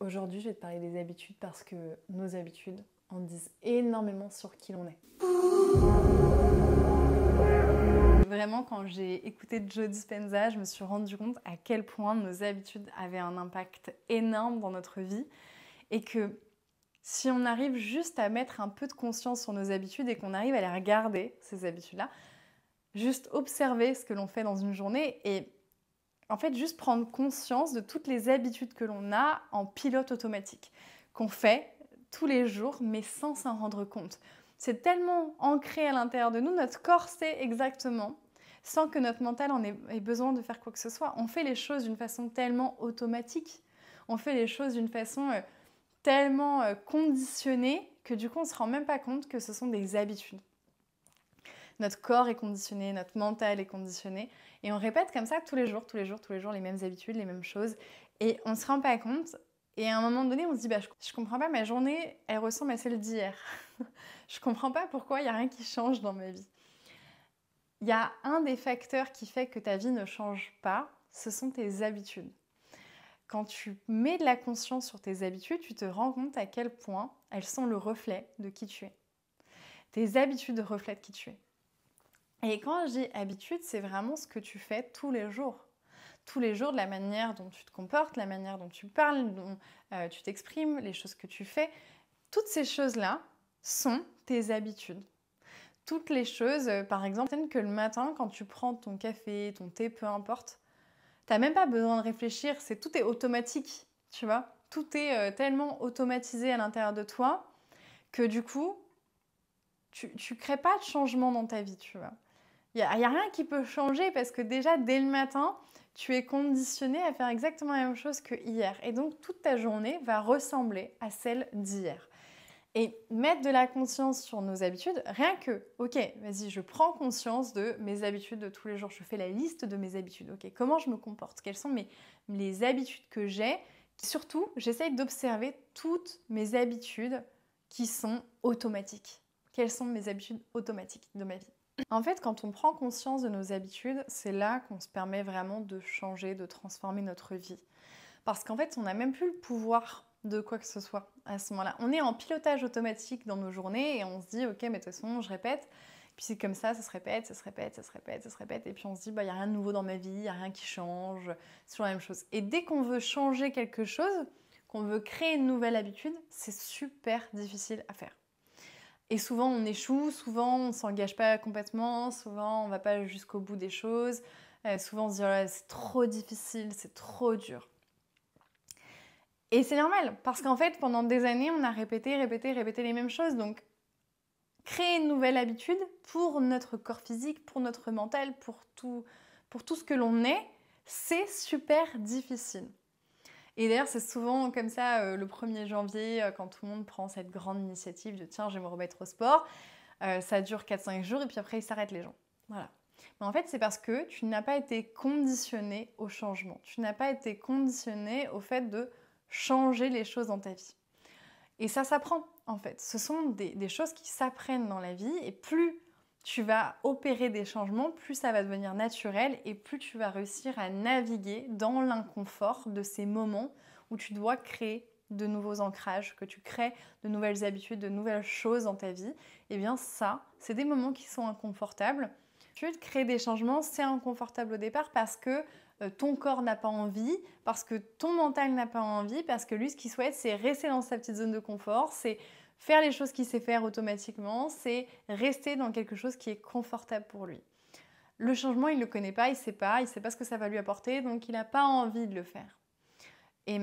Aujourd'hui, je vais te parler des habitudes parce que nos habitudes en disent énormément sur qui l'on est. Vraiment, quand j'ai écouté Joe Dispenza, je me suis rendu compte à quel point nos habitudes avaient un impact énorme dans notre vie et que si on arrive juste à mettre un peu de conscience sur nos habitudes et qu'on arrive à les regarder, ces habitudes-là, juste observer ce que l'on fait dans une journée et en fait juste prendre conscience de toutes les habitudes que l'on a en pilote automatique, qu'on fait tous les jours mais sans s'en rendre compte. C'est tellement ancré à l'intérieur de nous, notre corps sait exactement, sans que notre mental en ait besoin de faire quoi que ce soit. On fait les choses d'une façon tellement automatique, on fait les choses d'une façon tellement conditionnée que du coup on ne se rend même pas compte que ce sont des habitudes. Notre corps est conditionné, notre mental est conditionné et on répète comme ça tous les jours les mêmes habitudes, les mêmes choses et on ne se rend pas compte et à un moment donné on se dit je comprends pas, ma journée elle ressemble à celle d'hier. Je comprends pas pourquoi il n'y a rien qui change dans ma vie. Il y a un des facteurs qui fait que ta vie ne change pas, ce sont tes habitudes. Quand tu mets de la conscience sur tes habitudes, tu te rends compte à quel point elles sont le reflet de qui tu es. Tes habitudes reflètent qui tu es. Et quand je dis habitude, c'est vraiment ce que tu fais tous les jours. Tous les jours, de la manière dont tu te comportes, la manière dont tu parles, dont tu t'exprimes, les choses que tu fais. Toutes ces choses-là sont tes habitudes. Toutes les choses, par exemple, que le matin, quand tu prends ton café, ton thé, peu importe, tu n'as même pas besoin de réfléchir, tout est automatique, tu vois. Tout est tellement automatisé à l'intérieur de toi que du coup, tu ne crées pas de changement dans ta vie, tu vois. Il n'y a rien qui peut changer parce que déjà, dès le matin, tu es conditionné à faire exactement la même chose que hier. Et donc, toute ta journée va ressembler à celle d'hier. Et mettre de la conscience sur nos habitudes, rien que, ok, vas-y, je prends conscience de mes habitudes de tous les jours. Je fais la liste de mes habitudes. Ok, comment je me comporte? Quelles sont les habitudes que j'ai? Surtout, j'essaye d'observer toutes mes habitudes qui sont automatiques. Quelles sont mes habitudes automatiques de ma vie? En fait, quand on prend conscience de nos habitudes, c'est là qu'on se permet vraiment de changer, de transformer notre vie. Parce qu'en fait, on n'a même plus le pouvoir de quoi que ce soit à ce moment-là. On est en pilotage automatique dans nos journées et on se dit, ok, mais de toute façon, je répète. Puis c'est comme ça se répète, ça se répète, ça se répète, ça se répète. Et puis on se dit, il n'y a rien de nouveau dans ma vie, il n'y a rien qui change, c'est toujours la même chose. Et dès qu'on veut changer quelque chose, qu'on veut créer une nouvelle habitude, c'est super difficile à faire. Et souvent, on échoue, souvent, on ne s'engage pas complètement, souvent, on ne va pas jusqu'au bout des choses. Souvent, on se dit, oh, c'est trop difficile, c'est trop dur. Et c'est normal, parce qu'en fait, pendant des années, on a répété les mêmes choses. Donc, créer une nouvelle habitude pour notre corps physique, pour notre mental, pour tout ce que l'on est, c'est super difficile. Et d'ailleurs, c'est souvent comme ça, le 1er janvier, quand tout le monde prend cette grande initiative de « tiens, je vais me remettre au sport », ça dure 4-5 jours et puis après, ils s'arrêtent les gens. Voilà. Mais en fait, c'est parce que tu n'as pas été conditionné au changement. Tu n'as pas été conditionné au fait de changer les choses dans ta vie. Et ça s'apprend, en fait. Ce sont des choses qui s'apprennent dans la vie et plus tu vas opérer des changements, plus ça va devenir naturel et plus tu vas réussir à naviguer dans l'inconfort de ces moments où tu dois créer de nouveaux ancrages, que tu crées de nouvelles habitudes, de nouvelles choses dans ta vie. Eh bien ça, c'est des moments qui sont inconfortables. Tu crées des changements, c'est inconfortable au départ parce que ton corps n'a pas envie, parce que ton mental n'a pas envie, parce que lui, ce qu'il souhaite, c'est rester dans sa petite zone de confort, c'est faire les choses qu'il sait faire automatiquement, c'est rester dans quelque chose qui est confortable pour lui. Le changement, il ne le connaît pas, il ne sait pas ce que ça va lui apporter, donc il n'a pas envie de le faire. Et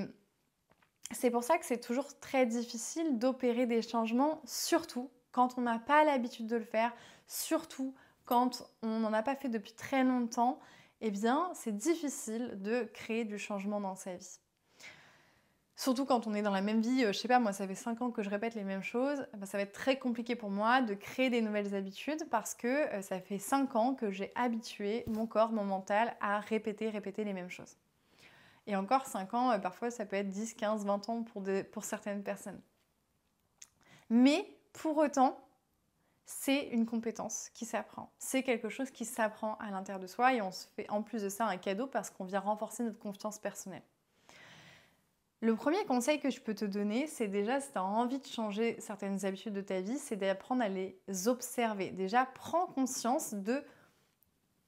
c'est pour ça que c'est toujours très difficile d'opérer des changements, surtout quand on n'a pas l'habitude de le faire, surtout quand on n'en a pas fait depuis très longtemps, eh bien, c'est difficile de créer du changement dans sa vie. Surtout quand on est dans la même vie, je sais pas, moi ça fait 5 ans que je répète les mêmes choses, ça va être très compliqué pour moi de créer des nouvelles habitudes parce que ça fait 5 ans que j'ai habitué mon corps, mon mental à répéter les mêmes choses. Et encore 5 ans, parfois ça peut être 10, 15, 20 ans pour certaines personnes. Mais pour autant, c'est une compétence qui s'apprend. C'est quelque chose qui s'apprend à l'intérieur de soi et on se fait en plus de ça un cadeau parce qu'on vient renforcer notre confiance personnelle. Le premier conseil que je peux te donner, c'est déjà, si tu as envie de changer certaines habitudes de ta vie, c'est d'apprendre à les observer. Déjà, prends conscience de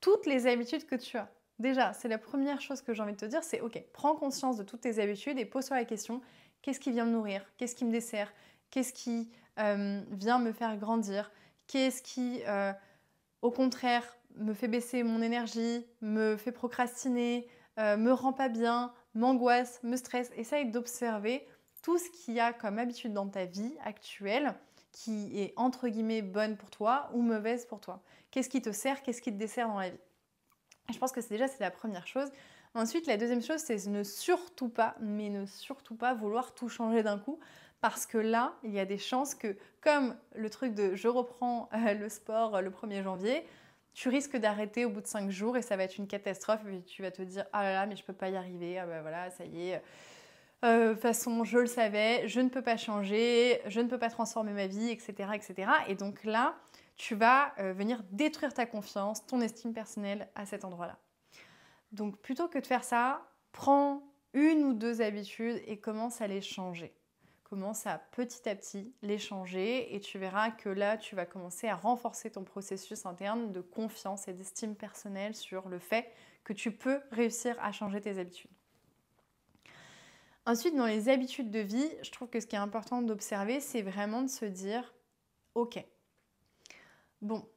toutes les habitudes que tu as. Déjà, c'est la première chose que j'ai envie de te dire, c'est ok, prends conscience de toutes tes habitudes et pose-toi la question, qu'est-ce qui vient me nourrir? Qu'est-ce qui me dessert? Qu'est-ce qui vient me faire grandir? Qu'est-ce qui, au contraire, me fait baisser mon énergie, me fait procrastiner, me rend pas bien, m'angoisse, me stresse? Essaye d'observer tout ce qu'il y a comme habitude dans ta vie actuelle qui est entre guillemets bonne pour toi ou mauvaise pour toi. Qu'est-ce qui te sert, qu'est-ce qui te dessert dans la vie? Je pense que c'est la première chose. Ensuite, la deuxième chose, c'est ne surtout pas, mais ne surtout pas vouloir tout changer d'un coup. Parce que là, il y a des chances que, comme le truc de je reprends le sport le 1er janvier, tu risques d'arrêter au bout de 5 jours et ça va être une catastrophe. Et tu vas te dire, ah là là, mais je ne peux pas y arriver. Ah ben voilà, ça y est. De toute façon, je le savais, je ne peux pas changer, je ne peux pas transformer ma vie, etc. etc. Et donc là, tu vas venir détruire ta confiance, ton estime personnelle à cet endroit-là. Donc plutôt que de faire ça, prends 1 ou 2 habitudes et commence à les changer. Commence à petit les changer et tu verras que là, tu vas commencer à renforcer ton processus interne de confiance et d'estime personnelle sur le fait que tu peux réussir à changer tes habitudes. Ensuite, dans les habitudes de vie, je trouve que ce qui est important d'observer, c'est vraiment de se dire « Ok, bon,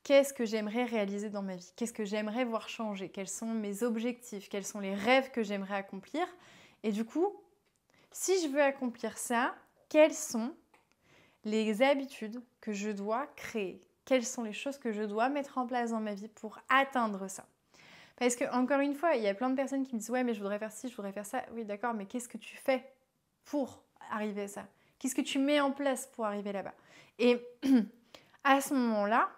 qu'est-ce que j'aimerais réaliser dans ma vie? Qu'est-ce que j'aimerais voir changer? Quels sont mes objectifs? Quels sont les rêves que j'aimerais accomplir? Et du coup, si je veux accomplir ça, quelles sont les habitudes que je dois créer? Quelles sont les choses que je dois mettre en place dans ma vie pour atteindre ça? Parce que, encore une fois, il y a plein de personnes qui me disent « Ouais, mais je voudrais faire ci, je voudrais faire ça. » Oui, d'accord, mais qu'est-ce que tu fais pour arriver à ça? Qu'est-ce que tu mets en place pour arriver là-bas? Et à ce moment-là,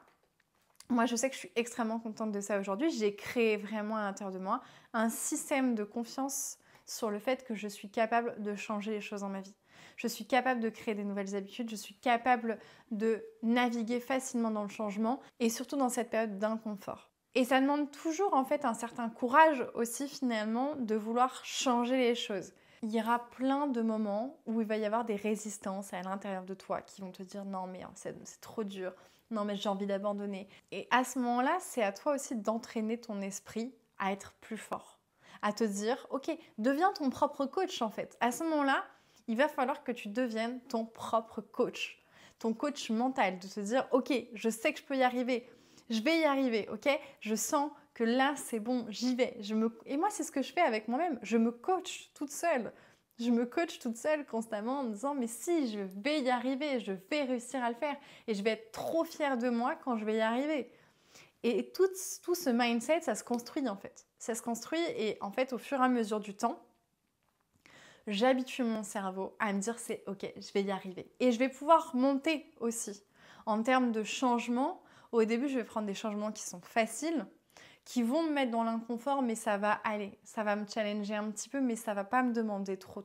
moi, je sais que je suis extrêmement contente de ça aujourd'hui. J'ai créé vraiment à l'intérieur de moi un système de confiance sur le fait que je suis capable de changer les choses dans ma vie. Je suis capable de créer des nouvelles habitudes, je suis capable de naviguer facilement dans le changement et surtout dans cette période d'inconfort. Et ça demande toujours en fait un certain courage aussi finalement de vouloir changer les choses. Il y aura plein de moments où il va y avoir des résistances à l'intérieur de toi qui vont te dire non mais c'est trop dur, non mais j'ai envie d'abandonner. Et à ce moment-là, c'est à toi aussi d'entraîner ton esprit à être plus fort, à te dire ok, deviens ton propre coach en fait. À ce moment-là, il va falloir que tu deviennes ton propre coach, ton coach mental, de te dire ok, je sais que je peux y arriver. Je vais y arriver, ok? Je sens que là, c'est bon, j'y vais. Et moi, c'est ce que je fais avec moi-même. Je me coach toute seule. Je me coach toute seule constamment en me disant « Mais si, je vais y arriver, je vais réussir à le faire. Et je vais être trop fière de moi quand je vais y arriver. » Et tout ce mindset, ça se construit en fait. Ça se construit et en fait, au fur et à mesure du temps, j'habitue mon cerveau à me dire « C'est ok, je vais y arriver. » Et je vais pouvoir monter aussi en termes de changement. Au début, je vais prendre des changements qui sont faciles, qui vont me mettre dans l'inconfort, mais ça va aller. Ça va me challenger un petit peu, mais ça ne va pas me demander trop.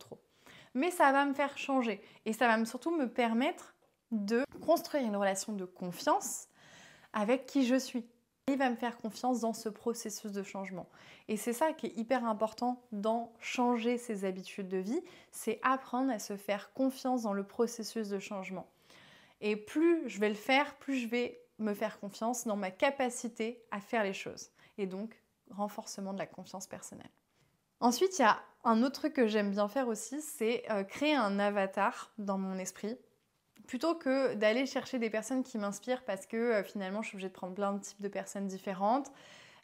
Mais ça va me faire changer. Et ça va surtout me permettre de construire une relation de confiance avec qui je suis. Il va me faire confiance dans ce processus de changement. Et c'est ça qui est hyper important dans changer ses habitudes de vie, c'est apprendre à se faire confiance dans le processus de changement. Et plus je vais le faire, plus je vais me faire confiance dans ma capacité à faire les choses. Et donc, renforcement de la confiance personnelle. Ensuite, il y a un autre truc que j'aime bien faire aussi, c'est créer un avatar dans mon esprit. Plutôt que d'aller chercher des personnes qui m'inspirent parce que finalement, je suis obligée de prendre plein de types de personnes différentes.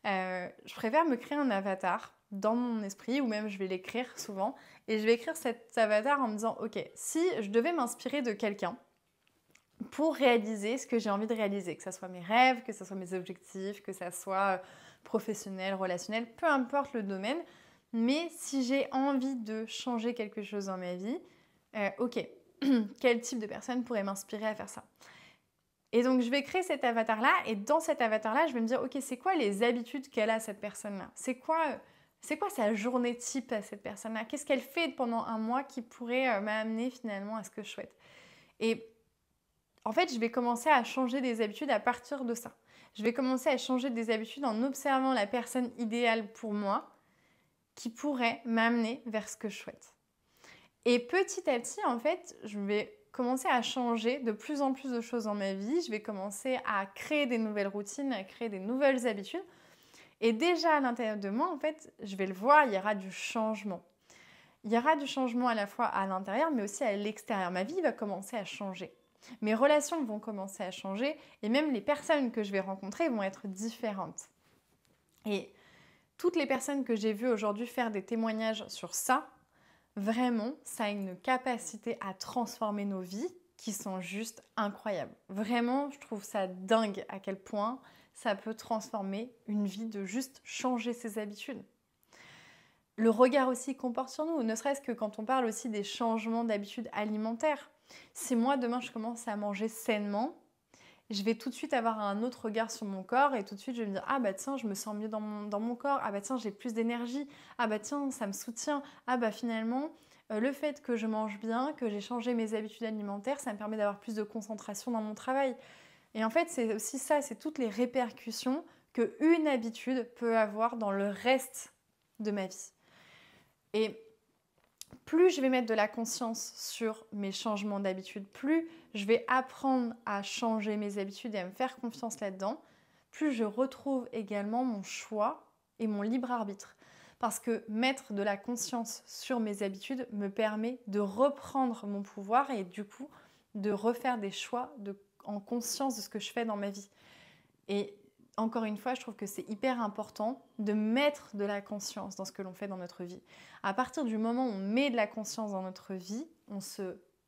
Je préfère me créer un avatar dans mon esprit, ou même je vais l'écrire souvent. Et je vais écrire cet avatar en me disant, ok, si je devais m'inspirer de quelqu'un, pour réaliser ce que j'ai envie de réaliser, que ce soit mes rêves, que ce soit mes objectifs, que ce soit professionnel, relationnel, peu importe le domaine. Mais si j'ai envie de changer quelque chose dans ma vie, ok, quel type de personne pourrait m'inspirer à faire ça? Et donc, je vais créer cet avatar-là et dans cet avatar-là, je vais me dire, ok, c'est quoi les habitudes qu'elle a, cette personne-là? C'est quoi sa journée type à cette personne-là? Qu'est-ce qu'elle fait pendant un mois qui pourrait m'amener finalement à ce que je souhaite? Et en fait, je vais commencer à changer des habitudes à partir de ça. Je vais commencer à changer des habitudes en observant la personne idéale pour moi qui pourrait m'amener vers ce que je souhaite. Et petit à petit, en fait, je vais commencer à changer de plus en plus de choses dans ma vie. Je vais commencer à créer des nouvelles routines, à créer des nouvelles habitudes. Et déjà à l'intérieur de moi, en fait, je vais le voir, il y aura du changement. Il y aura du changement à la fois à l'intérieur, mais aussi à l'extérieur. Ma vie va commencer à changer. Mes relations vont commencer à changer et même les personnes que je vais rencontrer vont être différentes. Et toutes les personnes que j'ai vues aujourd'hui faire des témoignages sur ça, vraiment, ça a une capacité à transformer nos vies qui sont juste incroyables. Vraiment, je trouve ça dingue à quel point ça peut transformer une vie de juste changer ses habitudes. Le regard aussi qu'on porte sur nous, ne serait-ce que quand on parle aussi des changements d'habitudes alimentaires. Si moi, demain, je commence à manger sainement, je vais tout de suite avoir un autre regard sur mon corps et tout de suite, je vais me dire « Ah bah tiens, je me sens mieux dans mon corps. Ah bah tiens, j'ai plus d'énergie. Ah bah tiens, ça me soutient. Ah bah finalement, le fait que je mange bien, que j'ai changé mes habitudes alimentaires, ça me permet d'avoir plus de concentration dans mon travail. » Et en fait, c'est aussi ça, c'est toutes les répercussions qu'une habitude peut avoir dans le reste de ma vie. Et plus je vais mettre de la conscience sur mes changements d'habitude, plus je vais apprendre à changer mes habitudes et à me faire confiance là-dedans, plus je retrouve également mon choix et mon libre arbitre. Parce que mettre de la conscience sur mes habitudes me permet de reprendre mon pouvoir et du coup de refaire des choix en conscience de ce que je fais dans ma vie. Et encore une fois, je trouve que c'est hyper important de mettre de la conscience dans ce que l'on fait dans notre vie. À partir du moment où on met de la conscience dans notre vie,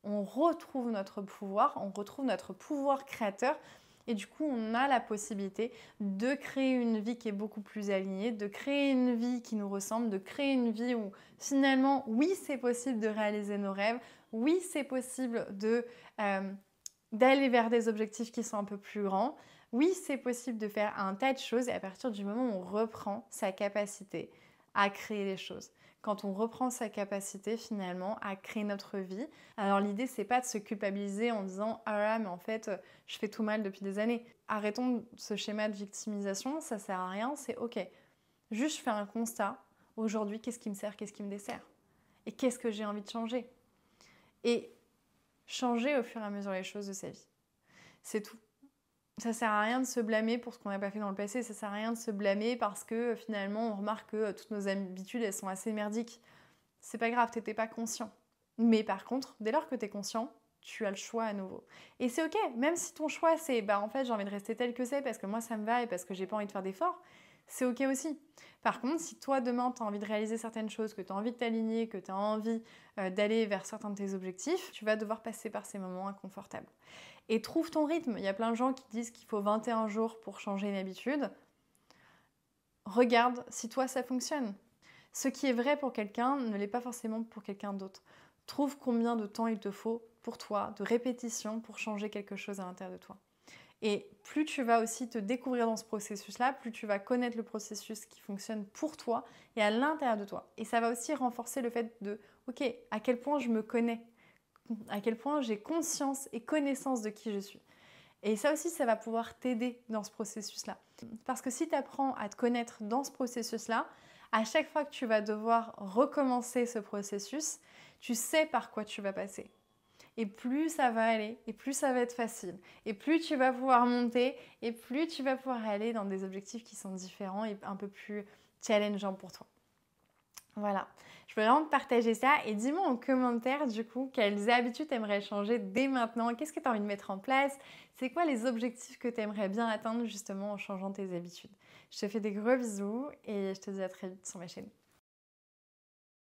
on retrouve notre pouvoir créateur et du coup, on a la possibilité de créer une vie qui est beaucoup plus alignée, de créer une vie qui nous ressemble, de créer une vie où finalement, oui, c'est possible de réaliser nos rêves, oui, c'est possible d'aller vers des objectifs qui sont un peu plus grands. Oui, c'est possible de faire un tas de choses et à partir du moment où on reprend sa capacité à créer les choses, quand on reprend sa capacité finalement à créer notre vie, alors l'idée c'est pas de se culpabiliser en disant « Ah là, mais en fait, je fais tout mal depuis des années ». Arrêtons ce schéma de victimisation, ça sert à rien, c'est ok. Juste je fais un constat, aujourd'hui qu'est-ce qui me sert, qu'est-ce qui me dessert et qu'est-ce que j'ai envie de changer. Et changer au fur et à mesure les choses de sa vie. C'est tout. Ça sert à rien de se blâmer pour ce qu'on n'a pas fait dans le passé, ça sert à rien de se blâmer parce que finalement on remarque que toutes nos habitudes elles sont assez merdiques. C'est pas grave, t'étais pas conscient. Mais par contre, dès lors que t'es conscient, tu as le choix à nouveau. Et c'est ok, même si ton choix c'est en fait j'ai envie de rester tel que c'est parce que moi ça me va et parce que j'ai pas envie de faire d'efforts, c'est ok aussi. Par contre, si toi demain tu as envie de réaliser certaines choses, que tu as envie de t'aligner, que tu as envie d'aller vers certains de tes objectifs, tu vas devoir passer par ces moments inconfortables. Et trouve ton rythme. Il y a plein de gens qui disent qu'il faut 21 jours pour changer une habitude. Regarde si toi ça fonctionne. Ce qui est vrai pour quelqu'un ne l'est pas forcément pour quelqu'un d'autre. Trouve combien de temps il te faut pour toi, de répétition, pour changer quelque chose à l'intérieur de toi. Et plus tu vas aussi te découvrir dans ce processus-là, plus tu vas connaître le processus qui fonctionne pour toi et à l'intérieur de toi. Et ça va aussi renforcer le fait de, ok, à quel point je me connais, à quel point j'ai conscience et connaissance de qui je suis. Et ça aussi, ça va pouvoir t'aider dans ce processus-là. Parce que si tu apprends à te connaître dans ce processus-là, à chaque fois que tu vas devoir recommencer ce processus, tu sais par quoi tu vas passer. Et plus ça va aller, et plus ça va être facile, et plus tu vas pouvoir monter, et plus tu vas pouvoir aller dans des objectifs qui sont différents et un peu plus challengeants pour toi. Voilà, je voulais vraiment te partager ça et dis-moi en commentaire du coup quelles habitudes tu aimerais changer dès maintenant, qu'est-ce que tu as envie de mettre en place, c'est quoi les objectifs que tu aimerais bien atteindre justement en changeant tes habitudes. Je te fais des gros bisous et je te dis à très vite sur ma chaîne.